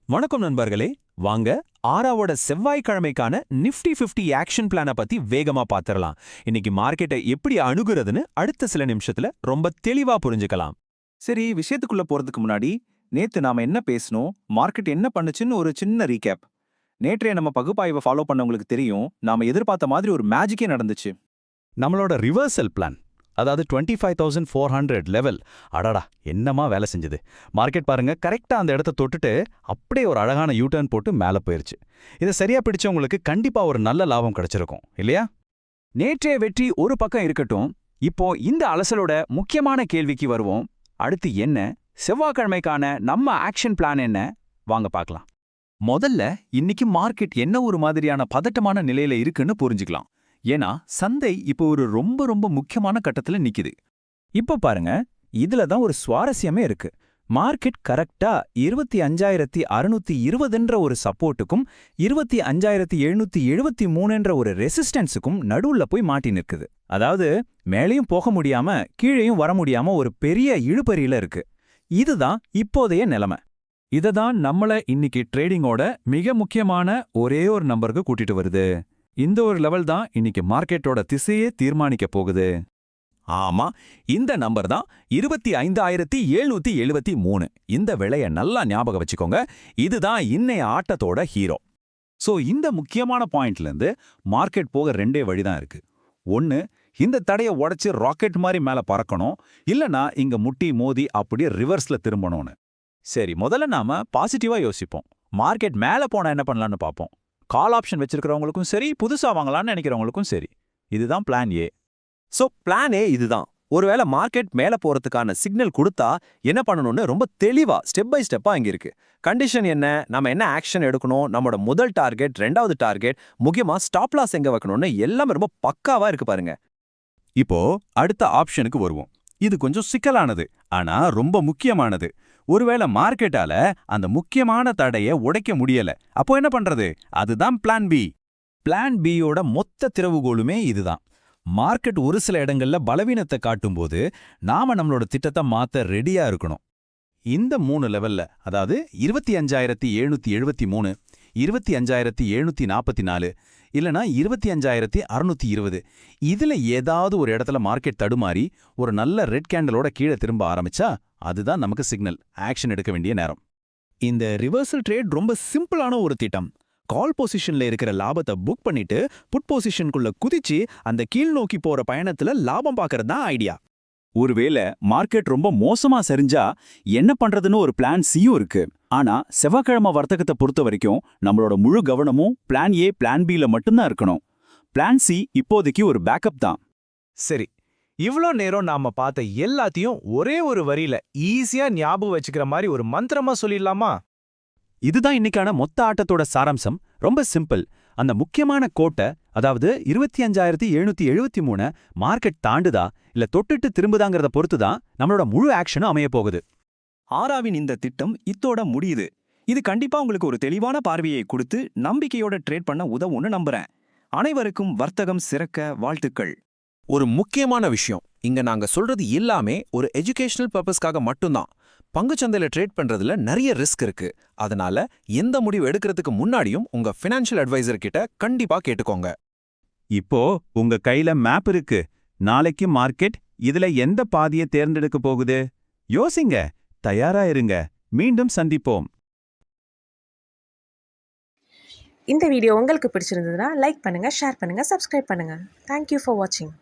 வணக்கம் நண்பர்களே. வாங்க ஆராவோட செவ்வாய்க்கிழமைக்கான நிஃப்டி 50 ஆக்ஷன் பிளான பத்தி வேகமா பாத்திரலாம். இன்னைக்கு மார்க்கெட்டை எப்படி அணுகுறதுன்னு அடுத்த சில நிமிஷத்துல ரொம்ப தெளிவா புரிஞ்சுக்கலாம். சரி, விஷயத்துக்குள்ள போறதுக்கு முன்னாடி நேத்து நாம என்ன பேசணும், மார்க்கெட் என்ன பண்ணுச்சுன்னு ஒரு சின்ன ரீகேப். நேற்றைய நம்ம பகுப்பாய்வை ஃபாலோ பண்ணவங்களுக்கு தெரியும், நாம எதிர்பார்த்த மாதிரி ஒரு மேஜிக்கே நடந்துச்சு. நம்மளோட ரிவர்சல் பிளான், அதாவது 25,400 லெவல், அடடா என்னமா வேலை செஞ்சது. மார்க்கெட் பாருங்க, கரெக்டா அந்த இடத்த தொட்டுட்டு அப்படியே ஒரு அழகான யூ டர்ன் போட்டு மேலே போயிருச்சு. இதை சரியா பிடிச்சவங்களுக்கு கண்டிப்பா ஒரு நல்ல லாபம் கிடைச்சிருக்கும் இல்லையா? நேற்றைய வெற்றி ஒரு பக்கம் இருக்கட்டும், இப்போ இந்த அலசலோட முக்கியமான கேள்விக்கு வருவோம். அடுத்து என்ன? செவ்வாய்க்கிழமைக்கான நம்ம ஆக்ஷன் பிளான் என்ன? வாங்க பார்க்கலாம். முதல்ல இன்னைக்கு மார்க்கெட் என்ன ஒரு மாதிரியான பதட்டமான நிலையில இருக்குன்னு புரிஞ்சுக்கலாம். ஏன்னா சந்தை இப்போ ஒரு ரொம்ப ரொம்ப முக்கியமான கட்டத்துல நிக்குது. இப்ப பாருங்க, இதுல தான் ஒரு சுவாரஸ்யமே இருக்கு. மார்க்கெட் கரெக்டா 25,620ன்ற ஒரு சப்போர்ட்டுக்கும் 25,773ன்ற ஒரு ரெசிஸ்டன்ஸுக்கும் நடுவுல போய் மாட்டி நிற்குது. அதாவது மேலேயும் போக முடியாம கீழேயும் வர முடியாம ஒரு பெரிய இழுபறியில இருக்கு. இதுதான் இப்போதைய நிலைமை. இததான் நம்மள இன்னைக்கு ட்ரேடிங்கோட மிக முக்கியமான ஒரே ஒரு நம்பருக்கு கூட்டிட்டு வருது. இந்த ஒரு லெவல் தான் இன்னைக்கு மார்க்கெட்டோட திசையே தீர்மானிக்க போகுது. ஆமா, இந்த நம்பர் தான் 25,773. இந்த விலைய நல்லா ஞாபகம் வச்சுக்கோங்க. இதுதான் இன்னைய ஆட்டத்தோட ஹீரோ. சோ இந்த முக்கியமான பாயிண்ட்ல இருந்து மார்க்கெட் போக ரெண்டே வழிதான் இருக்கு. ஒன்னு, இந்த தடைய உடைச்சு ராக்கெட் மாதிரி மேல பறக்கணும், இல்லனா இங்க முட்டி மோதி அப்படியே ரிவர்ஸ்ல திரும்பணும்னு. சரி, முதல்ல நாம பாசிட்டிவா யோசிப்போம். மார்க்கெட் மேல போனா என்ன பண்ணலாம்னு பார்ப்போம். கால் ஆப்ஷன் வச்சிருக்கிறவங்களுக்கும் சரி, புதுசா வாங்கலாம்னு நினைக்கிறவங்களுக்கும் சரி, இதுதான் plan A. So plan A இதுதான். ஒருவேளை மார்க்கெட் மேல போறதுக்கான சிக்னல் கொடுத்தா என்ன பண்ணணும்னு ரொம்ப தெளிவா ஸ்டெப் பை ஸ்டெப்பா இங்க இருக்கு. கண்டிஷன் என்ன, நம்ம என்ன ஆக்ஷன் எடுக்கணும், நம்மளோட முதல் டார்கெட், ரெண்டாவது டார்கெட், முக்கியமா ஸ்டாப் லாஸ் எங்க வைக்கணும்னு எல்லாமே ரொம்ப பக்காவா இருக்கு பாருங்க. இப்போ அடுத்த ஆப்ஷனுக்கு வருவோம். இது கொஞ்சம் சிக்கலானது, ஆனா ரொம்ப முக்கியமானது. ஒருவேளை மார்க்கெட்டால அந்த முக்கியமான தடைய உடைக்க முடியல, அப்போ என்ன பண்றது? அதுதான் பிளான் பி. பிளான் பியோட மொத்த திறவுகோலுமே இதுதான். மார்க்கெட் ஒரு சில இடங்கள்ல பலவீனத்தை காட்டும்போது நாம நம்மளோட திட்டத்தை மாத்த ரெடியா இருக்கணும். இந்த 3 லெவல்ல, அதாவது 25,773, 25,744, இல்லனா 25,620, இதுல ஏதாவது ஒரு இடத்துல மார்க்கெட் தடுமாறி ஒரு நல்ல ரெட் கேண்டலோட கீழே திரும்ப ஆரம்பிச்சா அதுதான் நமக்கு சிக்னல், ஆக்ஷன் எடுக்க வேண்டிய நேரம். இந்த ரிவர்சல் ட்ரேட் ரொம்ப சிம்பிளான ஒரு திட்டம். கால் பொசிஷன்ல இருக்கிற லாபத்தை புக் பண்ணிட்டு புட் பொசிஷனுக்குள்ள குதிச்சு அந்த கீழ் நோக்கி போற பயணத்துல லாபம் பார்க்கறது தான் ஐடியா. ஒருவேளை மார்க்கெட் ரொம்ப மோசமா சரிஞ்சா என்ன பண்றதுன்னு ஒரு பிளான் சியும் இருக்கு. ஆனா செவ்வாய்க்கிழமை வர்த்தகத்தை பொறுத்த வரைக்கும் நம்மளோட முழு கவனமும் பிளான் ஏ, பிளான் பில மட்டும்தான் இருக்கணும். பிளான் சி இப்போதைக்கு ஒரு பேக்கப் தான். சரி, இவ்ளோ நேரம் நாம பார்த்த எல்லாத்தையும் ஒரே ஒரு வரியில ஈஸியா ஞாபகம் வச்சுக்கிற மாதிரி ஒரு மந்திரமா சொல்லிடலாமா? இதுதான் இன்னைக்கான மொத்த ஆட்டத்தோட சாராம்சம். ரொம்ப சிம்பிள். அந்த முக்கியமான கோட்டை, அதாவது 25,773 மார்க்கெட் தாண்டுதா இல்ல தொட்டுட்டு திரும்புதாங்கிறத பொறுத்துதான் நம்மளோட முழு ஆக்ஷனும் அமைய போகுது. ஆராவின் இந்த திட்டம் இத்தோட முடியுது. இது கண்டிப்பா உங்களுக்கு ஒரு தெளிவான பார்வையை கொடுத்து நம்பிக்கையோட ட்ரேட் பண்ண உதவும்னு நம்புறேன். அனைவருக்கும் வர்த்தகம் சிறக்க வாழ்த்துக்கள். ஒரு முக்கியமான விஷயம், இங்க நாங்க சொல்றது எல்லாமே ஒரு எஜுகேஷனல் பர்பஸ்க்காக மட்டும்தான். பங்குச்சந்தையில ட்ரேட் பண்றதுல நிறைய ரிஸ்க் இருக்கு. அதனால எந்த முடிவு எடுக்கிறதுக்கு முன்னாடியும் உங்க ஃபினான்ஷியல் அட்வைசர் கிட்ட கண்டிப்பா கேட்டுக்கோங்க. இப்போ உங்க கையில மேப் இருக்கு. நாளைக்கு மார்க்கெட் இதுல எந்த பாதியை தேர்ந்தெடுக்க போகுது? யோசிங்க, தயாரா இருங்க. மீண்டும் சந்திப்போம். இந்த வீடியோ உங்களுக்கு பிடிச்சிருந்ததுன்னா லைக் பண்ணுங்க, ஷேர் பண்ணுங்க, சப்ஸ்கிரைப் பண்ணுங்க. தேங்க்யூ ஃபார் வாட்சிங்.